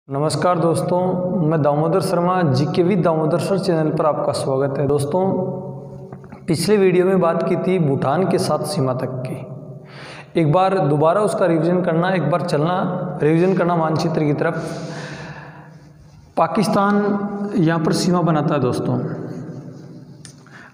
नमस्कार दोस्तों, मैं Damodar Sharma GK with Damodar sir channel पर आपका स्वागत है। दोस्तों, पिछले वीडियो में बात की थी भूटान के साथ सीमा तक की। एक बार दोबारा उसका रिवीजन करना, एक बार रिवीजन करना मानचित्र की तरफ। पाकिस्तान यहाँ पर सीमा बनाता है दोस्तों,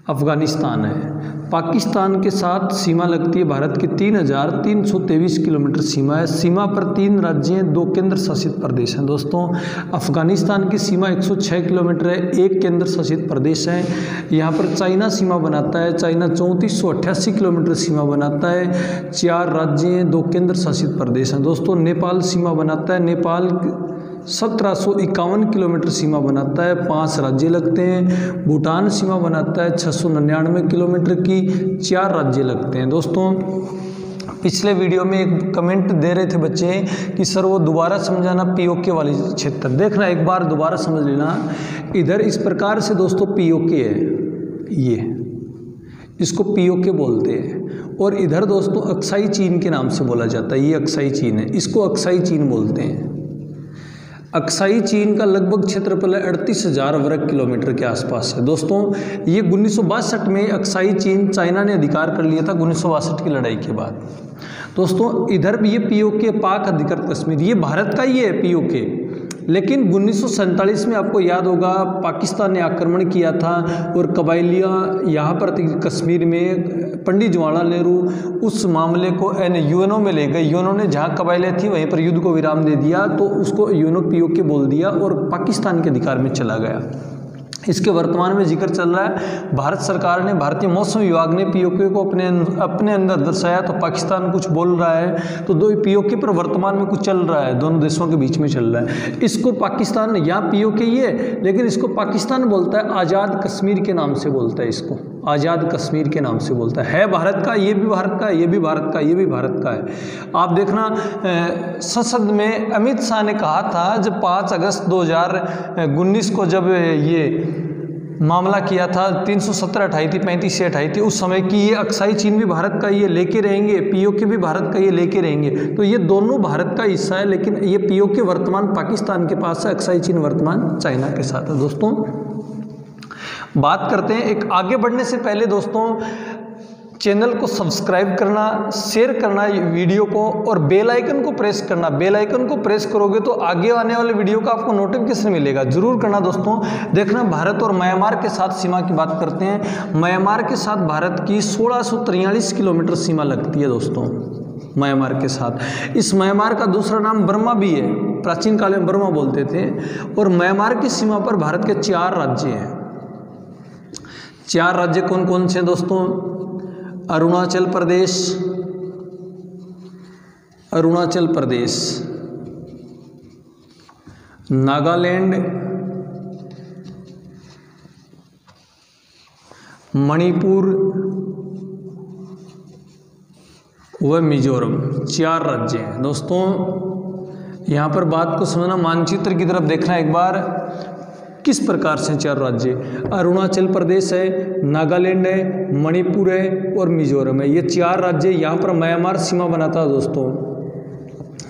अफ़गानिस्तान है। पाकिस्तान के साथ सीमा लगती है भारत की 3,323 किलोमीटर सीमा है। सीमा पर 3 राज्य हैं, 2 केंद्र शासित प्रदेश हैं। दोस्तों, अफ़गानिस्तान की सीमा 106 किलोमीटर है, 1 केंद्र शासित प्रदेश है। यहाँ पर चाइना सीमा बनाता है। चाइना 3488 किलोमीटर सीमा बनाता है, 4 राज्य हैं, 2 केंद्र शासित प्रदेश हैं। दोस्तों, नेपाल सीमा बनाता है। नेपाल 1751 किलोमीटर सीमा बनाता है, 5 राज्य लगते हैं। भूटान सीमा बनाता है 699 किलोमीटर की, 4 राज्य लगते हैं। दोस्तों, पिछले वीडियो में एक कमेंट दे रहे थे बच्चे कि सर वो दोबारा समझाना पीओके वाली क्षेत्र। देखना, एक बार दोबारा समझ लेना। इधर इस प्रकार से दोस्तों पीओके है, ये इसको पीओके बोलते हैं। और इधर दोस्तों अक्साई चीन के नाम से बोला जाता है। ये अक्साई चीन है, इसको अक्साई चीन बोलते हैं। अक्साई चीन का लगभग क्षेत्रफल 38,000 वर्ग किलोमीटर के आसपास है। दोस्तों, ये 1962 में अक्साई चीन चाइना ने अधिकार कर लिया था, 1962 की लड़ाई के बाद। दोस्तों, इधर भी ये पीओके, पाक अधिकृत कश्मीर, ये भारत का ही है पीओके। लेकिन 1947 में आपको याद होगा पाकिस्तान ने आक्रमण किया था और कबाइलियाँ यहाँ पर थी कश्मीर में। पंडित जवाहरलाल नेहरू उस मामले को यूएनओ में ले गए। यूएनओ ने जहाँ कबाइलें थी वहीं पर युद्ध को विराम दे दिया, तो उसको यूएनओ पीओके बोल दिया और पाकिस्तान के अधिकार में चला गया। इसके वर्तमान में जिक्र चल रहा है। भारत सरकार ने, भारतीय मौसम विभाग ने पीओके को अपने अंदर दर्शाया, तो पाकिस्तान कुछ बोल रहा है। तो दो पीओके पर वर्तमान में कुछ चल रहा है, दोनों देशों के बीच में चल रहा है। इसको पाकिस्तान, यहाँ पीओके ही है लेकिन इसको पाकिस्तान बोलता है आज़ाद कश्मीर के नाम से बोलता है। इसको आज़ाद कश्मीर के नाम से बोलता है भारत का, ये भी भारत का, ये भी भारत का, ये भी भारत का है। आप देखना, संसद में अमित शाह ने कहा था जब 5 अगस्त 2019 को जब ये मामला किया था, 317 हटाई थी, 35 से हटाई थी उस समय की, ये अक्साई चीन भी भारत का ये लेके रहेंगे, पीओके भी भारत का ये लेके रहेंगे। तो ये दोनों भारत का हिस्सा है, लेकिन ये पीओके वर्तमान पाकिस्तान के पास है, अक्साई चीन वर्तमान चाइना के साथ है। दोस्तों, बात करते हैं। एक आगे बढ़ने से पहले दोस्तों, चैनल को सब्सक्राइब करना, शेयर करना वीडियो को, और बेल आइकन को प्रेस करना। बेल आइकन को प्रेस करोगे तो आगे आने वाले वीडियो का आपको नोटिफिकेशन मिलेगा, जरूर करना दोस्तों। देखना, भारत और म्यांमार के साथ सीमा की बात करते हैं। म्यांमार के साथ भारत की 1643 किलोमीटर सीमा लगती है दोस्तों, म्यांमार के साथ। इस म्यांमार का दूसरा नाम बर्मा भी है, प्राचीन काल में बर्मा बोलते थे। और म्यांमार की सीमा पर भारत के 4 राज्य हैं। 4 राज्य कौन कौन से दोस्तों? अरुणाचल प्रदेश, नागालैंड, मणिपुर व मिजोरम, 4 राज्य हैं दोस्तों। यहाँ पर बात को समझना, मानचित्र की तरफ देखना एक बार, किस प्रकार से 4 राज्य। अरुणाचल प्रदेश है, नागालैंड है, मणिपुर है और मिजोरम है। ये 4 राज्य। यहाँ पर म्यांमार सीमा बनाता है दोस्तों।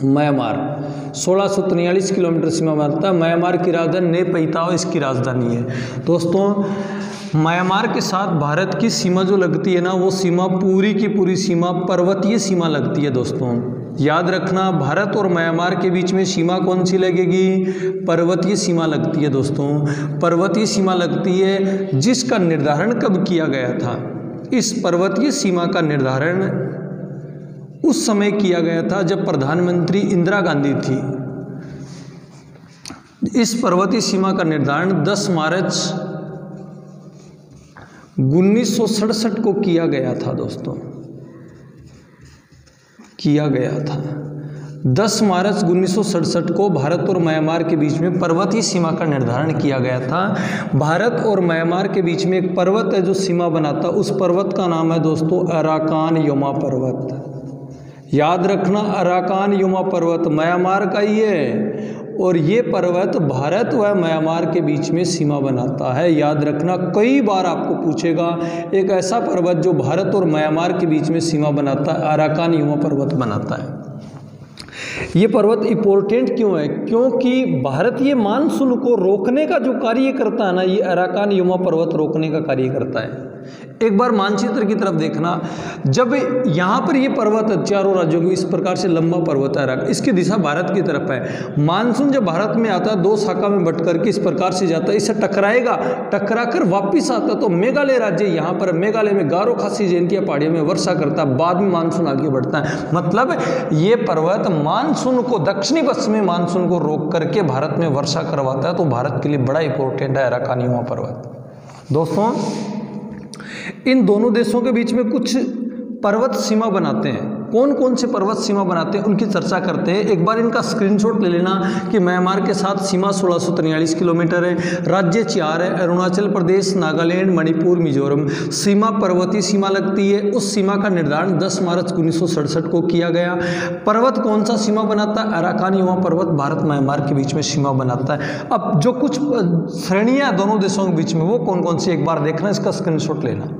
म्यांमार 1643 किलोमीटर सीमा बनाता है। म्यांमार की राजधानी नेपैताओ इसकी राजधानी है। दोस्तों, म्यांमार के साथ भारत की सीमा जो लगती है ना, वो सीमा पूरी की पूरी सीमा पर्वतीय सीमा लगती है दोस्तों। याद रखना, भारत और म्यांमार के बीच में सीमा कौन सी लगेगी? पर्वतीय सीमा लगती है दोस्तों। पर्वतीय सीमा लगती है, जिसका निर्धारण कब किया गया था? इस पर्वतीय सीमा का निर्धारण उस समय किया गया था जब प्रधानमंत्री इंदिरा गांधी थी। इस पर्वतीय सीमा का निर्धारण 10 मार्च 1967 को किया गया था दोस्तों, किया गया था। 10 मार्च 1967 को भारत और म्यांमार के बीच में पर्वतीय सीमा का निर्धारण किया गया था। भारत और म्यांमार के बीच में एक पर्वत है जो सीमा बनाता, उस पर्वत का नाम है दोस्तों अराकान योमा पर्वत। याद रखना, अराकान योमा पर्वत म्यांमार का ही है, और ये पर्वत भारत व म्यांमार के बीच में सीमा बनाता है। याद रखना, कई बार आपको पूछेगा, एक ऐसा पर्वत जो भारत और म्यांमार के बीच में सीमा बनाता है, अराकान योमा पर्वत बनाता है। ये पर्वत इंपॉर्टेंट क्यों है? क्योंकि भारत ये मानसून को रोकने का जो कार्य करता है ना, ये अराकान युमा पर्वत रोकने का कार्य करता है। एक बार मानचित्र की तरफ देखना, जब यहाँ पर ये पर्वत है चारों राज्यों की, इस प्रकार से लंबा पर्वत है, इसकी दिशा भारत की तरफ है। मानसून जब भारत में आता है 2 शाखा में बट करके इस प्रकार से जाता है, इससे टकराएगा, टकराकर वापिस आता है तो मेघालय राज्य यहाँ पर, मेघालय में गारो खासी जयंतिया पहाड़ियों में वर्षा करता है, बाद में मानसून आगे बढ़ता है। मतलब ये पर्वत मानसून को, दक्षिणी पश्चिमी मानसून को रोक करके भारत में वर्षा करवाता है, तो भारत के लिए बड़ा इंपॉर्टेंट है अराकान युमा पर्वत। दोस्तों, इन दोनों देशों के बीच में कुछ पर्वत सीमा बनाते हैं। कौन कौन से पर्वत सीमा बनाते हैं उनकी चर्चा करते हैं। एक बार इनका स्क्रीनशॉट ले लेना कि म्यांमार के साथ सीमा 1643 किलोमीटर है, राज्य 4 है, अरुणाचल प्रदेश, नागालैंड, मणिपुर, मिजोरम। सीमा पर्वतीय सीमा लगती है। उस सीमा का निर्धारण 10 मार्च 1967 को किया गया। पर्वत कौन सा सीमा बनाता है? अराकान युमा पर्वत भारत म्यांमार के बीच में सीमा बनाता है। अब जो कुछ श्रेणियां दोनों देशों के बीच में, वो कौन कौन सी एक बार देखना, इसका स्क्रीनशॉट लेना।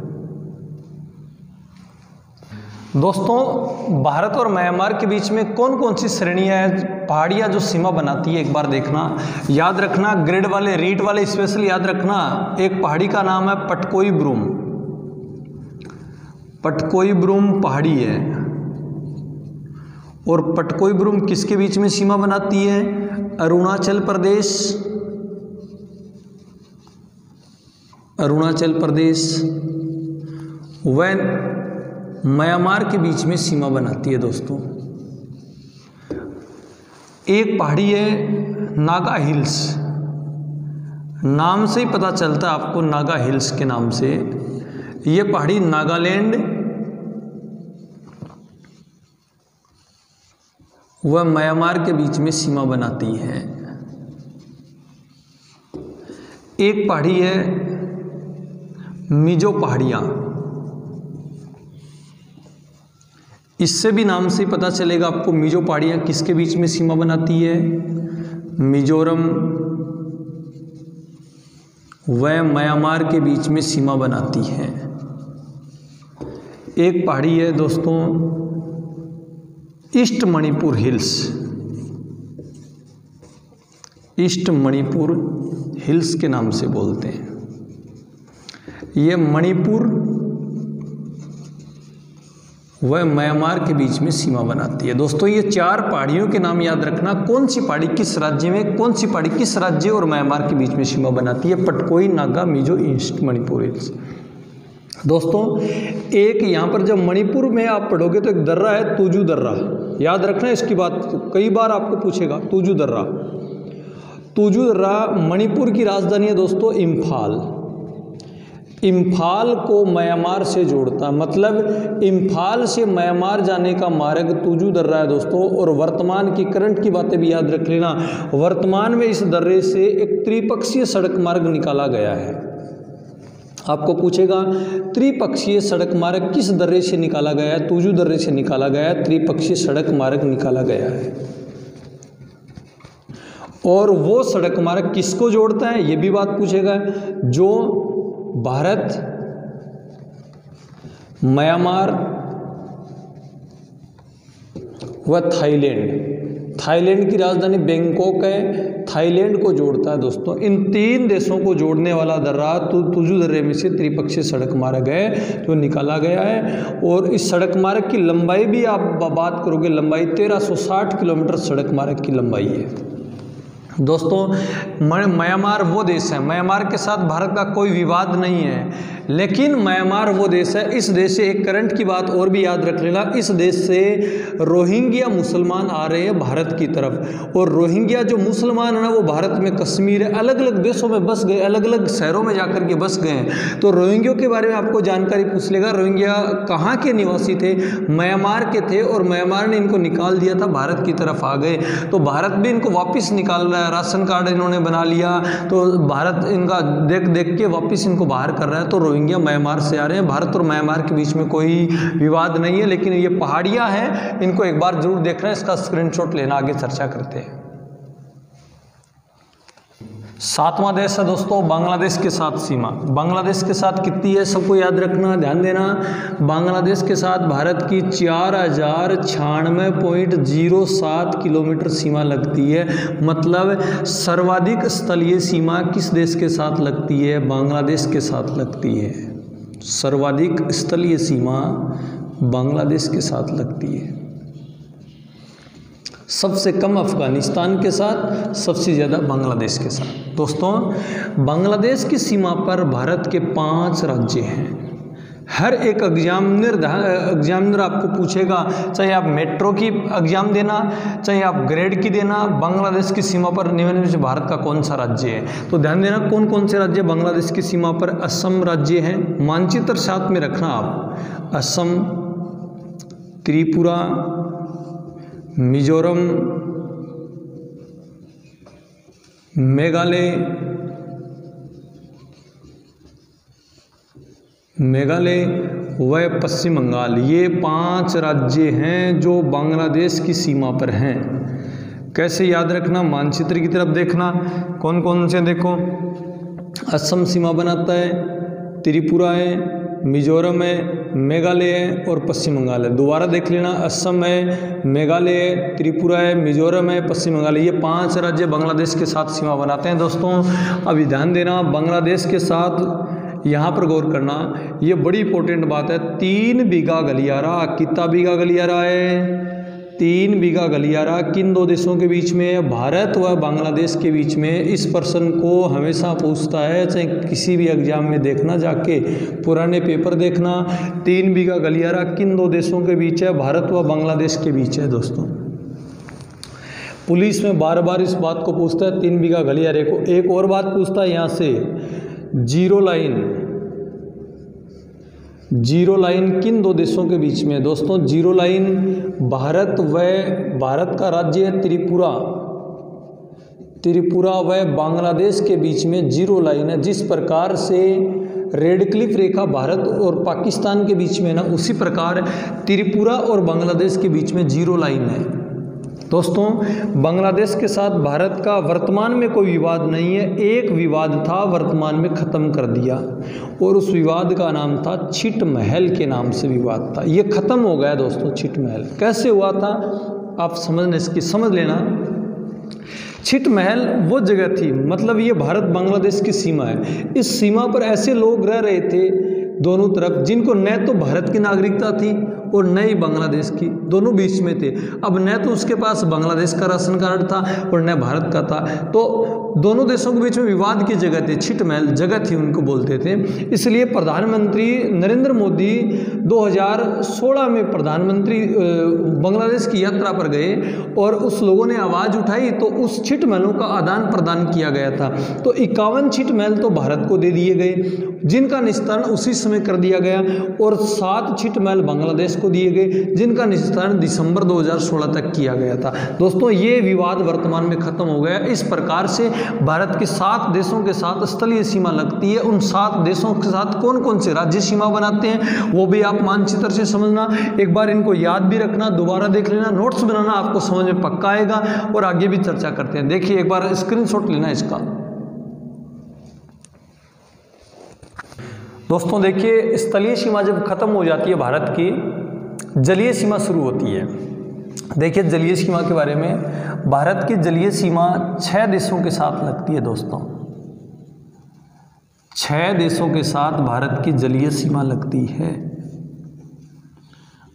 दोस्तों, भारत और म्यांमार के बीच में कौन कौन सी श्रेणियां हैं, पहाड़ियां जो सीमा बनाती है, एक बार देखना। याद रखना, ग्रेड वाले, रीट वाले स्पेशल याद रखना। एक पहाड़ी का नाम है पटकोई ब्रूम, पटकोई ब्रूम पहाड़ी है। और पटकोई ब्रूम किसके बीच में सीमा बनाती है? अरुणाचल प्रदेश, अरुणाचल प्रदेश व म्यांमार के बीच में सीमा बनाती है। दोस्तों, एक पहाड़ी है नागा हिल्स, नाम से ही पता चलता है आपको, नागा हिल्स के नाम से। ये पहाड़ी नागालैंड व म्यांमार के बीच में सीमा बनाती है। एक पहाड़ी है मिजो पहाड़ियाँ, इससे भी नाम से पता चलेगा आपको, मिजो पहाड़ियाँ किसके बीच में सीमा बनाती है? मिजोरम व म्यांमार के बीच में सीमा बनाती है। एक पहाड़ी है दोस्तों east Manipur hills, east Manipur hills के नाम से बोलते हैं। ये मणिपुर वह म्यांमार के बीच में सीमा बनाती है। दोस्तों, ये 4 पहाड़ियों के नाम याद रखना, कौन सी पहाड़ी किस राज्य में, कौन सी पहाड़ी किस राज्य और म्यांमार के बीच में सीमा बनाती है? Patkai, Naga, Mizo, east Manipur hills. दोस्तों, एक यहाँ पर जब मणिपुर में आप पढ़ोगे तो एक दर्रा है तुजू दर्रा, याद रखना इसकी बात, कई बार आपको पूछेगा तुजू दर्रा। तुजू दर्रा मणिपुर की राजधानी है दोस्तों इम्फाल, इम्फाल को म्यांमार से जोड़ता है। मतलब इम्फाल से म्यांमार जाने का मार्ग तुजू दर्रा है दोस्तों। और वर्तमान की, करंट की बातें भी याद रख लेना, वर्तमान में इस दर्रे से एक त्रिपक्षीय सड़क मार्ग निकाला गया है। आपको पूछेगा त्रिपक्षीय सड़क मार्ग किस दर्रे से निकाला गया है? तुजू दर्रे से निकाला गया है, त्रिपक्षीय सड़क मार्ग निकाला गया है। और वो सड़क मार्ग किसको जोड़ता है, ये भी बात पूछेगा। जो भारत, म्यांमार व थाईलैंड, थाईलैंड की राजधानी बैंकॉक है, थाईलैंड को जोड़ता है दोस्तों। इन 3 देशों को जोड़ने वाला दर्रा तुजू दर्रे में से त्रिपक्षीय सड़क मार्ग है जो निकाला गया है। और इस सड़क मार्ग की लंबाई भी आप बात करोगे, लंबाई 1360 किलोमीटर सड़क मार्ग की लंबाई है। दोस्तों, म्यांमार वो देश है, म्यांमार के साथ भारत का कोई विवाद नहीं है, लेकिन म्यांमार वो देश है, इस देश से एक करंट की बात और भी याद रख लेना, इस देश से रोहिंग्या मुसलमान आ रहे हैं भारत की तरफ। और रोहिंग्या जो मुसलमान है ना, वो भारत में, कश्मीर है, अलग अलग देशों में बस गए, अलग अलग शहरों में जाकर के बस गए हैं। तो रोहिंग्यों के बारे में आपको जानकारी पूछ लेगा। रोहिंग्या कहाँ के निवासी थे? म्यांमार के थे, और म्यांमार ने इनको निकाल दिया था, भारत की तरफ आ गए। तो भारत भी इनको वापस निकाल रहा है, राशन कार्ड इन्होंने बना लिया, तो भारत इनका देख देख के वापस इनको बाहर कर रहा है। तो रोहिंग्या म्यांमार से आ रहे हैं, भारत और म्यांमार के बीच में कोई विवाद नहीं है, लेकिन ये पहाड़ियां हैं, इनको एक बार जरूर देखना है, इसका स्क्रीनशॉट लेना, आगे चर्चा करते हैं। 7वां देश है दोस्तों बांग्लादेश के साथ सीमा। बांग्लादेश के साथ कितनी है सबको याद रखना, ध्यान देना। बांग्लादेश के साथ भारत की 4096.07 किलोमीटर सीमा लगती है। मतलब सर्वाधिक स्थलीय सीमा किस देश के साथ लगती है? बांग्लादेश के साथ लगती है। सर्वाधिक स्थलीय सीमा बांग्लादेश के साथ लगती है। सबसे कम अफगानिस्तान के साथ, सबसे ज़्यादा बांग्लादेश के साथ। दोस्तों बांग्लादेश की सीमा पर भारत के 5 राज्य हैं। हर एक एग्जामिनर आपको पूछेगा, चाहे आप मेट्रो की एग्जाम देना, चाहे आप ग्रेड की देना, बांग्लादेश की सीमा पर निम्न में से भारत का कौन सा राज्य है? तो ध्यान देना कौन कौन से राज्य बांग्लादेश की सीमा पर। असम राज्य है, मानचित्र साथ में रखना आप। असम, त्रिपुरा, मिजोरम, मेघालय, व पश्चिम बंगाल, ये 5 राज्य हैं जो बांग्लादेश की सीमा पर हैं। कैसे याद रखना? मानचित्र की तरफ देखना, कौन कौन से देखो। असम सीमा बनाता है, त्रिपुरा है, मिजोरम है, मेघालय है और पश्चिम बंगाल है। दोबारा देख लेना, असम है, मेघालय है, त्रिपुरा है, मिजोरम है, पश्चिम बंगाल है। ये 5 राज्य बांग्लादेश के साथ सीमा बनाते हैं। दोस्तों अभी ध्यान देना, बांग्लादेश के साथ यहाँ पर गौर करना, ये बड़ी इंपॉर्टेंट बात है। 3 बीघा गलियारा, कितना बीघा गलियारा है? 3 बीघा गलियारा किन 2 देशों के बीच में है? भारत व बांग्लादेश के बीच में। इस प्रश्न को हमेशा पूछता है, चाहे किसी भी एग्जाम में देखना, जाके पुराने पेपर देखना। 3 बीघा गलियारा किन 2 देशों के बीच है? भारत व बांग्लादेश के बीच है। दोस्तों पुलिस में बार बार इस बात को पूछता है, 3 बीघा गलियारे को। एक और बात पूछता है यहाँ से, जीरो लाइन किन 2 देशों के बीच में? दोस्तों जीरो लाइन भारत का राज्य है त्रिपुरा व बांग्लादेश के बीच में जीरो लाइन है। जिस प्रकार से रेड क्लिफ रेखा भारत और पाकिस्तान के बीच में ना, उसी प्रकार त्रिपुरा और बांग्लादेश के बीच में जीरो लाइन है। दोस्तों बांग्लादेश के साथ भारत का वर्तमान में कोई विवाद नहीं है। एक विवाद था, वर्तमान में ख़त्म कर दिया, और उस विवाद का नाम था छिट महल के नाम से विवाद था। ये ख़त्म हो गया दोस्तों। छिट महल कैसे हुआ था आप समझ लेना। छिट महल वो जगह थी, मतलब ये भारत बांग्लादेश की सीमा है। इस सीमा पर ऐसे लोग रह रहे थे दोनों तरफ, जिनको न तो भारत की नागरिकता थी और न ही बांग्लादेश की, दोनों बीच में थे। अब न तो उसके पास बांग्लादेश का राशन कार्ड था और न भारत का था, तो दोनों देशों के बीच में विवाद की जगह थी, छिट महल जगह थी उनको बोलते थे। इसलिए प्रधानमंत्री नरेंद्र मोदी 2016 में प्रधानमंत्री बांग्लादेश की यात्रा पर गए और उस लोगों ने आवाज़ उठाई, तो उस छिट महलों का आदान प्रदान किया गया था। तो 51 छिट महल तो भारत को दे दिए गए, जिनका निस्तारण उसी समय कर दिया गया, और 7 छिट महल बांग्लादेश को दिए गए, जिनका निस्तारण दिसंबर 2016 तक किया गया था। दोस्तों ये विवाद वर्तमान में खत्म हो गया। इस प्रकार से भारत के 7 देशों के साथ स्थलीय सीमा लगती है। उन 7 देशों के साथ कौन कौन से राज्य सीमा बनाते हैं वो भी आप मानचित्र से समझना। एक बार इनको याद भी रखना, दोबारा देख लेना, नोट्स बनाना, आपको समझ में पक्का आएगा और आगे भी चर्चा करते हैं। देखिए एक बार स्क्रीनशॉट लेना इसका। दोस्तों देखिए, स्थलीय सीमा जब खत्म हो जाती है भारत की, जलीय सीमा शुरू होती है। देखिए जलीय सीमा के बारे में, भारत की जलीय सीमा 6 देशों के साथ लगती है। दोस्तों 6 देशों के साथ भारत की जलीय सीमा लगती है।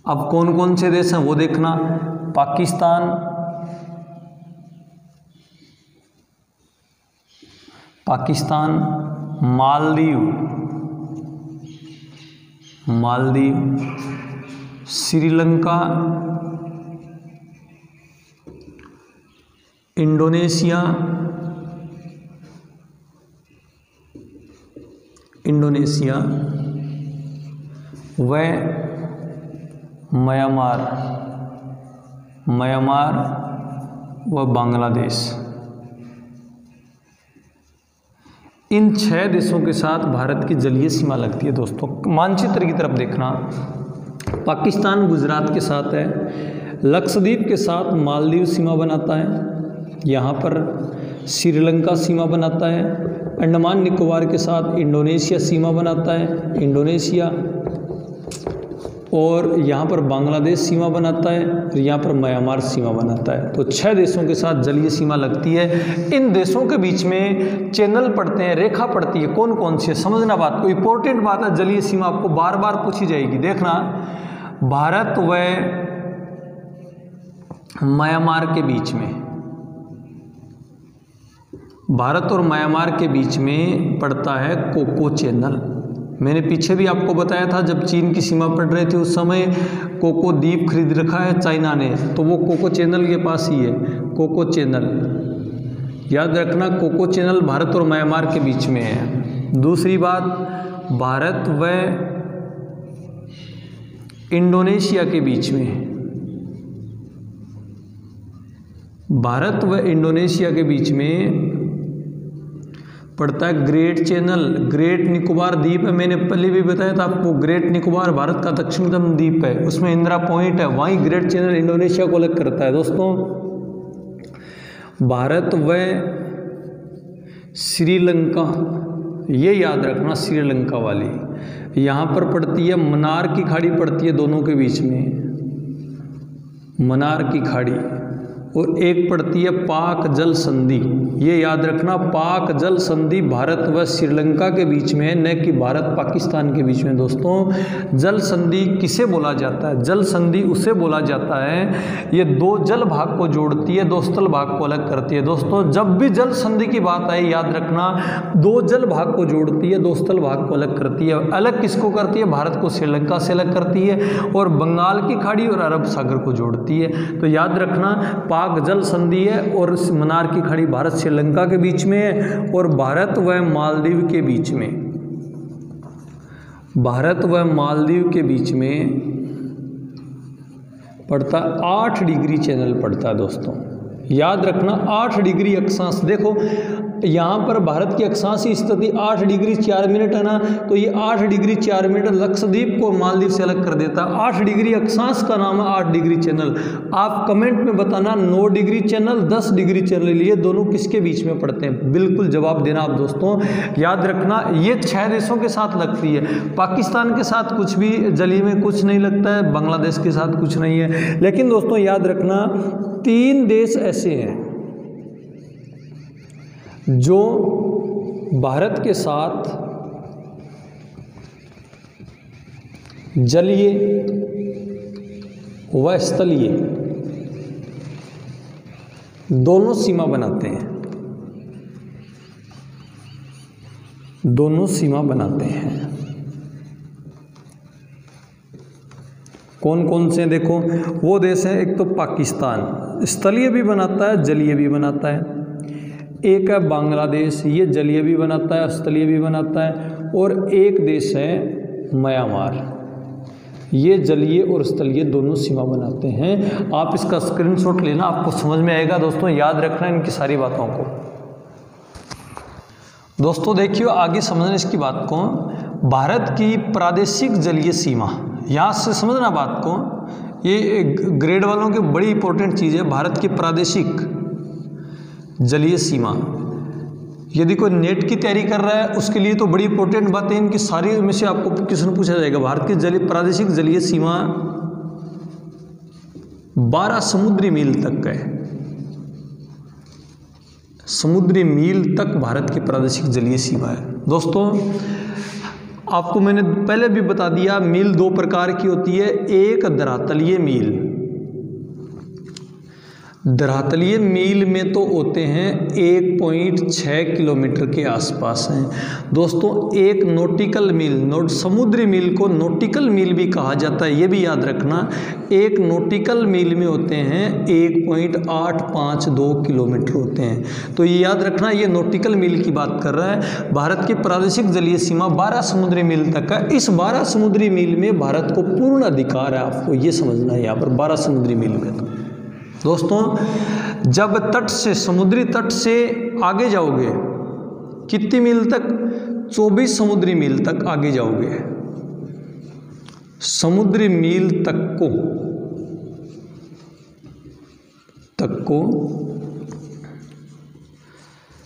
अब कौन कौन से देश हैं वो देखना। पाकिस्तान, मालदीव, श्रीलंका, इंडोनेशिया व म्यांमार व बांग्लादेश। इन 6 देशों के साथ भारत की जलीय सीमा लगती है। दोस्तों मानचित्र की तरफ देखना, पाकिस्तान गुजरात के साथ है, लक्षद्वीप के साथ मालदीव सीमा बनाता है। यहाँ पर श्रीलंका सीमा बनाता है। अंडमान निकोबार के साथ इंडोनेशिया सीमा बनाता है, इंडोनेशिया। और यहाँ पर बांग्लादेश सीमा बनाता है और यहाँ पर म्यांमार सीमा बनाता है। तो 6 देशों के साथ जलीय सीमा लगती है। इन देशों के बीच में चैनल पड़ते हैं, रेखा पड़ती है, कौन कौन सी है समझना बात को। इंपॉर्टेंट बात है, जलीय सीमा आपको बार बार पूछी जाएगी। देखना, भारत व म्यांमार के बीच में, भारत और म्यांमार के बीच में पड़ता है कोको चैनल। मैंने पीछे भी आपको बताया था, जब चीन की सीमा पड़ रही थी उस समय कोको द्वीप खरीद रखा है चाइना ने, तो वो कोको चैनल के पास ही है, कोको चैनल। याद रखना, कोको चैनल भारत और म्यांमार के बीच में है। दूसरी बात, भारत व इंडोनेशिया के बीच में, भारत व इंडोनेशिया के बीच में पड़ता है ग्रेट चैनल। ग्रेट निकोबार द्वीप है, मैंने पहले भी बताया था आपको, ग्रेट निकोबार भारत का दक्षिणतम द्वीप है, उसमें इंदिरा पॉइंट है, वहीं ग्रेट चैनल इंडोनेशिया को अलग करता है। दोस्तों, भारत व श्रीलंका, ये याद रखना, श्रीलंका वाली यहाँ पर पड़ती है, मन्नार की खाड़ी पड़ती है दोनों के बीच में, मन्नार की खाड़ी। और एक पड़ती है पाक जल संधि, ये याद रखना, पाक जल संधि भारत व श्रीलंका के बीच में है, न कि भारत पाकिस्तान के बीच में। दोस्तों, जल संधि किसे बोला जाता है? जल संधि उसे बोला जाता है, ये दो जल भाग को जोड़ती है, दो स्थल भाग को अलग करती है। दोस्तों, जब भी जल संधि की बात आए, याद रखना, दो जल भाग को जोड़ती है, दो स्थल भाग को अलग करती है। अलग किसको करती है? भारत को श्रीलंका से अलग करती है, और बंगाल की खाड़ी और अरब सागर को जोड़ती है। तो याद रखना, पाक जल संधि है और मन्नार की खाड़ी भारत श्रीलंका के बीच में है, और भारत व मालदीव के बीच में, भारत व मालदीव के बीच में पड़ता 8 डिग्री चैनल पड़ता है। दोस्तों, याद रखना, 8 डिग्री अक्षांश। देखो, यहाँ पर भारत की अक्षांशीय स्थिति 8 डिग्री 4 मिनट है ना, तो ये 8 डिग्री 4 मिनट लक्षद्वीप को मालदीव से अलग कर देता है। 8 डिग्री अक्षांश का नाम है 8 डिग्री चैनल। आप कमेंट में बताना 9 डिग्री चैनल, 10 डिग्री चैनल, ये दोनों किसके बीच में पड़ते हैं? बिल्कुल जवाब देना आप दोस्तों। याद रखना, ये 6 देशों के साथ लगती है। पाकिस्तान के साथ कुछ भी जलीय में कुछ नहीं लगता है, बांग्लादेश के साथ कुछ नहीं है। लेकिन दोस्तों, याद रखना, 3 देश ऐसे हैं जो भारत के साथ जलीय व स्थलीय दोनों सीमा बनाते हैं, दोनों सीमा बनाते हैं। कौन कौन से? देखो, वो देश है, एक तो पाकिस्तान स्थलीय भी बनाता है, जलीय भी बनाता है। एक है बांग्लादेश, ये जलीय भी बनाता है, स्थलीय भी बनाता है। और एक देश है म्यांमार, ये जलीय और स्थलीय दोनों सीमा बनाते हैं। आप इसका स्क्रीनशॉट लेना, आपको समझ में आएगा। दोस्तों, याद रखना इनकी सारी बातों को। दोस्तों देखिए, आगे समझना इसकी बात को। भारत की प्रादेशिक जलीय सीमा, यहाँ से समझना बात को, ये ग्रेड वालों की बड़ी इंपॉर्टेंट चीज़ है। भारत की प्रादेशिक जलीय सीमा, यदि कोई नेट की तैयारी कर रहा है उसके लिए तो बड़ी इंपॉर्टेंट बात है। इनकी सारी में से आपको क्वेश्चन पूछा जाएगा। भारत की जलीय प्रादेशिक जलीय सीमा 12 समुद्री मील तक है, समुद्री मील तक भारत की प्रादेशिक जलीय सीमा है। दोस्तों, आपको मैंने पहले भी बता दिया, मील 2 प्रकार की होती है। एक धरातलीय मील, धरातलीय मील में तो होते हैं 1.6 किलोमीटर के आसपास हैं। दोस्तों, एक नॉटिकल मील, समुद्री मील को नॉटिकल मील भी कहा जाता है, ये भी याद रखना। एक नॉटिकल मील में होते हैं 1.852 किलोमीटर होते हैं। तो ये याद रखना, ये नॉटिकल मील की बात कर रहा है। भारत की प्रादेशिक जलीय सीमा 12 समुद्री मील तक है। इस 12 समुद्री मील में भारत को पूर्ण अधिकार है, आपको ये समझना है। यहाँ पर 12 समुद्री मील में तो दोस्तों, जब तट से, समुद्री तट से आगे जाओगे, कितनी मील तक? 24 समुद्री मील तक आगे जाओगे, समुद्री मील तक को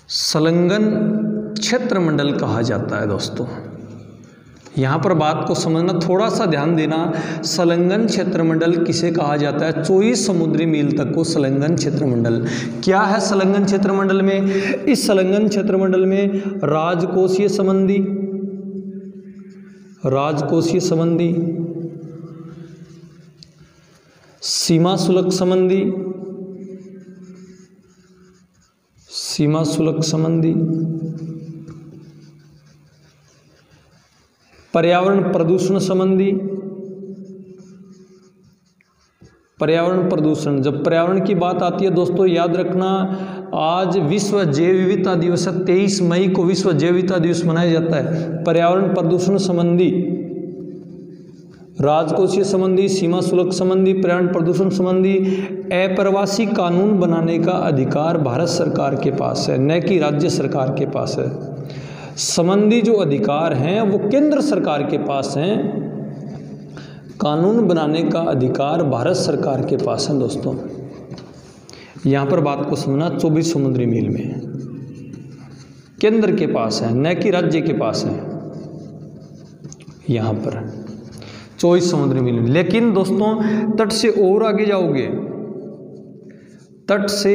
संलग्न क्षेत्रमंडल कहा जाता है दोस्तों। यहाँ पर बात को समझना, थोड़ा सा ध्यान देना। संलग्न क्षेत्रमंडल किसे कहा जाता है? 24 समुद्री मील तक को संलग्न क्षेत्रमंडल। क्या है संलग्न क्षेत्रमंडल में? इस संलग्न क्षेत्रमंडल में राजकोषीय संबंधी, राजकोषीय संबंधी, सीमा शुल्क संबंधी, सीमा शुल्क संबंधी, पर्यावरण प्रदूषण संबंधी, पर्यावरण प्रदूषण। जब पर्यावरण की बात आती है दोस्तों, याद रखना आज विश्व जैव विविधता दिवस है। 23 मई को विश्व जैव विविधता दिवस मनाया जाता है। पर्यावरण प्रदूषण संबंधी, राजकोषीय संबंधी, सीमा शुल्क संबंधी, पर्यावरण प्रदूषण संबंधी अप्रवासी कानून बनाने का अधिकार भारत सरकार के पास है, न कि राज्य सरकार के पास है। संबंधी जो अधिकार हैं वो केंद्र सरकार के पास हैं, कानून बनाने का अधिकार भारत सरकार के पास है दोस्तों। यहाँ पर बात को समझना, 24 समुद्री मील में केंद्र के पास है, न कि राज्य के पास है। यहाँ पर 24 समुद्री मील में। लेकिन दोस्तों तट से और आगे जाओगे, तट से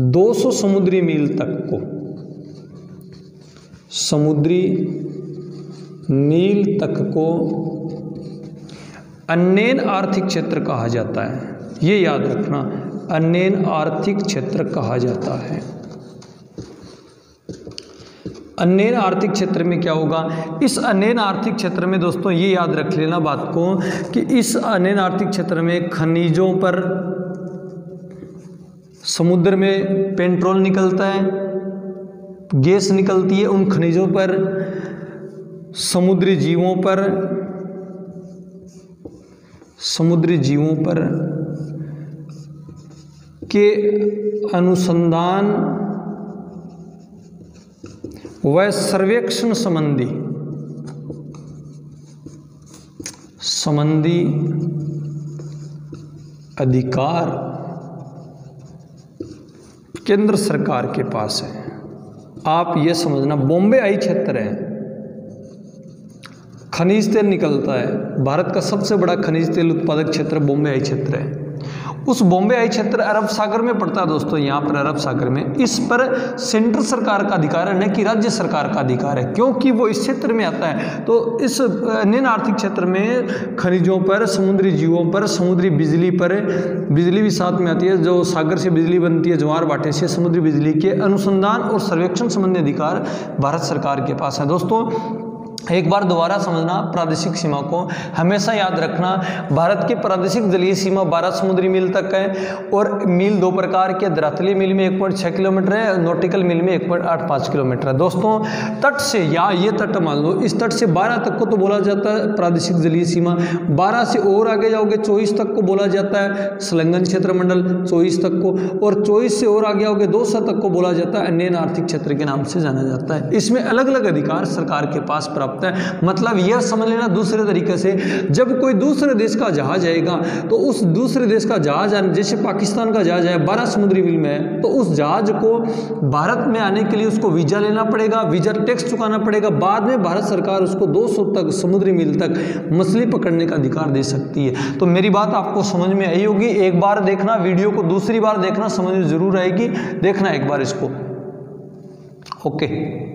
200 समुद्री मील तक को समुद्री मील तक को अन्यन आर्थिक क्षेत्र कहा जाता है। ये याद रखना, अन्यन आर्थिक क्षेत्र कहा जाता है। अन्यन आर्थिक क्षेत्र में क्या होगा? इस अन्यन आर्थिक क्षेत्र में दोस्तों ये याद रख लेना बात को कि इस अन्यन आर्थिक क्षेत्र में खनिजों पर, समुद्र में पेट्रोल निकलता है, गैस निकलती है, उन खनिजों पर, समुद्री जीवों पर, समुद्री जीवों पर के अनुसंधान व सर्वेक्षण संबंधी अधिकार केंद्र सरकार के पास है। आप ये समझना, बॉम्बे आई क्षेत्र है, खनिज तेल निकलता है। भारत का सबसे बड़ा खनिज तेल उत्पादक क्षेत्र बॉम्बे आई क्षेत्र है। उस बॉम्बे आई क्षेत्र अरब सागर में पड़ता है दोस्तों। यहाँ पर अरब सागर में, इस पर सेंट्रल सरकार का अधिकार है, न कि राज्य सरकार का अधिकार है, क्योंकि वो इस क्षेत्र में आता है। तो इस अन्यन आर्थिक क्षेत्र में खनिजों पर, समुद्री जीवों पर, समुद्री बिजली पर, बिजली भी साथ में आती है, जो सागर से बिजली बनती है, ज्वार भाटे से, समुद्री बिजली के अनुसंधान और सर्वेक्षण संबंधी अधिकार भारत सरकार के पास है। दोस्तों एक बार दोबारा समझना, प्रादेशिक सीमा को हमेशा याद रखना। भारत की प्रादेशिक जलीय सीमा 12 समुद्री मील तक है, और मील दो प्रकार के, धरातलीय मील में 1.6 किलोमीटर है, नॉटिकल मील में 1.85 किलोमीटर है। दोस्तों तट से, या ये तट मान लो, इस तट से 12 तक को तो बोला जाता है प्रादेशिक जलीय सीमा, 12 से और आगे जाओगे 24 तक को बोला जाता है संलग्न क्षेत्रमंडल, 24 तक को, और 24 से और आगे आओगे 200 तक को बोला जाता है अन्यन आर्थिक क्षेत्र के नाम से जाना जाता है। इसमें अलग अलग अधिकार सरकार के पास प्राप्त है। मतलब यह समझ लेना दूसरे तरीके से, जब कोई दूसरे देश का जहाज आएगा तो उस दूसरे देश का जहाज, जैसे पाकिस्तान का जहाज है 12 समुद्री मील में है, तो उस जहाज को भारत में आने के लिए उसको वीजा लेना पड़ेगा, वीजा टैक्स चुकाना पड़ेगा। बाद में भारत सरकार उसको 200 तक समुद्री मील तक मछली पकड़ने का अधिकार दे सकती है। तो मेरी बात आपको समझ में आई होगी। एक बार देखना वीडियो को, दूसरी बार देखना, समझ में जरूर आएगी। देखना एक बार इसको। ओके।